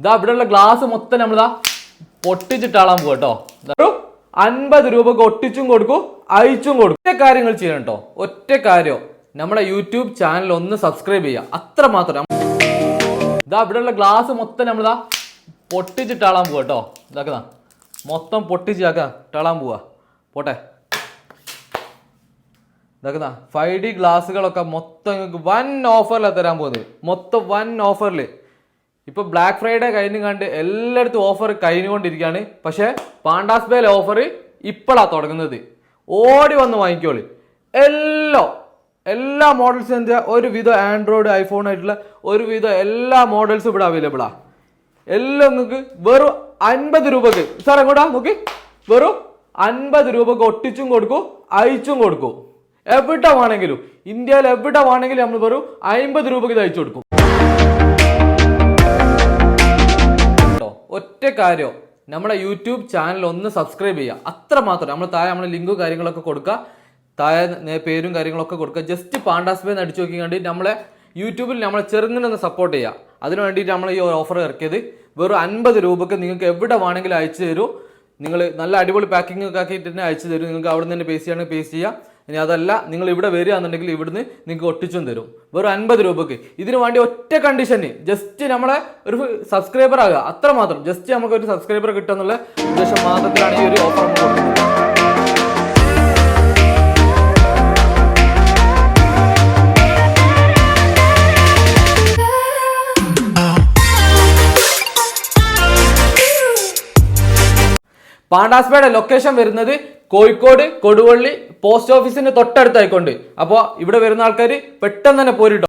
ഇതാ ഇവിടെയുള്ള ഗ്ലാസ് മൊത്തം നമ്മളിതാ പൊട്ടിച്ചിട്ടാളാൻ പോവാ കേട്ടോ. 50 രൂപക്ക് ഒട്ടിച്ചും കൊടുക്കും അയച്ചും കൊടുക്കും. ഒറ്റ കാര്യങ്ങൾ ചെയ്യണം കേട്ടോ. ഒറ്റ കാര്യം, നമ്മുടെ യൂട്യൂബ് ചാനൽ ഒന്ന് സബ്സ്ക്രൈബ് ചെയ്യുക, അത്ര മാത്രം. ഇതാ ഇവിടെയുള്ള ഗ്ലാസ് മൊത്തം നമ്മളിതാ പൊട്ടിച്ചിട്ടാളാൻ പോവാ കേട്ടോ. ഇതാക്കതാ മൊത്തം പൊട്ടിച്ചിട്ടാളാൻ പോവാ. പോട്ടെ, ഇതാക്കുന്ന 5D ഗ്ലാസ്സുകളൊക്കെ മൊത്തം നിങ്ങൾക്ക് വൻ ഓഫറിലാണ് തരാൻ പോകുന്നത്. മൊത്തം വൻ ഓഫറിൽ. ഇപ്പൊ ബ്ലാക്ക് ഫ്രൈഡേ കഴിഞ്ഞ് കണ്ട് എല്ലായിടത്തും ഓഫർ കഴിഞ്ഞുകൊണ്ടിരിക്കുകയാണ്. പക്ഷെ പാണ്ടാസ് ബേൽ ഓഫർ ഇപ്പോഴാണ് തുടങ്ങുന്നത്. ഓടി വന്ന് വാങ്ങിക്കോളി. എല്ലാ മോഡൽസും എന്താ, ഒരുവിധം ആൻഡ്രോയിഡ് ഐഫോൺ ആയിട്ടുള്ള ഒരുവിധം എല്ലാ മോഡൽസും ഇവിടെ അവൈലബിളാ. എല്ലാം നിങ്ങൾക്ക് വെറും 50 രൂപക്ക്. സാർ എങ്ങോട്ടാ നോക്കി, വെറും 50 രൂപക്ക് ഒട്ടിച്ചും കൊടുക്കും അയച്ചും കൊടുക്കും. എവിടെ വേണമെങ്കിലും, ഇന്ത്യയിൽ എവിടെ വേണമെങ്കിലും നമ്മൾ വെറും 50 രൂപക്ക് ഇത് അയച്ചു കൊടുക്കും. ഒറ്റ കാര്യം, നമ്മുടെ യൂട്യൂബ് ചാനൽ ഒന്ന് സബ്സ്ക്രൈബ് ചെയ്യുക, അത്ര മാത്രം. നമ്മൾ താഴെ നമ്മൾ ലിങ്കും കാര്യങ്ങളൊക്കെ കൊടുക്കുക, താഴെ പേരും കാര്യങ്ങളൊക്കെ കൊടുക്കുക. ജസ്റ്റ് പാണ്ടാസ് ബേ അടിച്ചു നോക്കി നമ്മളെ യൂട്യൂബിൽ നമ്മളെ ചെറുങ്ങനെ ഒന്ന് സപ്പോർട്ട് ചെയ്യുക. അതിനു വേണ്ടിയിട്ട് നമ്മൾ ഈ ഓഫർ ഇറക്കിയത്. വെറും 50 രൂപക്ക് നിങ്ങൾക്ക് എവിടെ വേണമെങ്കിലും അയച്ചു തരും. നിങ്ങൾ നല്ല അടിപൊളി പാക്കിംഗ് ഒക്കെ ആക്കിയിട്ട് തന്നെ അയച്ചു തരും. നിങ്ങൾക്ക് അവിടെ നിന്ന് തന്നെ പേസ്റ്റ് ചെയ്യണമെങ്കിൽ പേസ്റ്റ് ചെയ്യാം. ഇനി അതല്ല, നിങ്ങൾ ഇവിടെ വരികയാണെന്നുണ്ടെങ്കിൽ ഇവിടുന്ന് നിങ്ങൾക്ക് ഒട്ടിച്ചും തരും. വെറും 50 രൂപക്ക്. ഇതിനു വേണ്ടി ഒറ്റ കണ്ടീഷന്, ജസ്റ്റ് നമ്മളെ ഒരു സബ്സ്ക്രൈബർ ആകുക, അത്ര മാത്രം. ജസ്റ്റ് നമുക്ക് ഒരു സബ്സ്ക്രൈബർ കിട്ടുക എന്നുള്ള ഉദ്ദേശം മാത്രത്തിലാണ് ഈ ഒരു ഓഫർ നമ്മൾ കൊടുക്കുന്നത്. പാണ്ടാസ് ബേയുടെ ലൊക്കേഷൻ വരുന്നത് കോഴിക്കോട് കൊടുവള്ളി പോസ്റ്റ് ഓഫീസിന്റെ തൊട്ടടുത്തായിക്കൊണ്ട്. അപ്പോൾ ഇവിടെ വരുന്ന ആൾക്കാർ പെട്ടെന്ന് തന്നെ പോരിട്ടോ.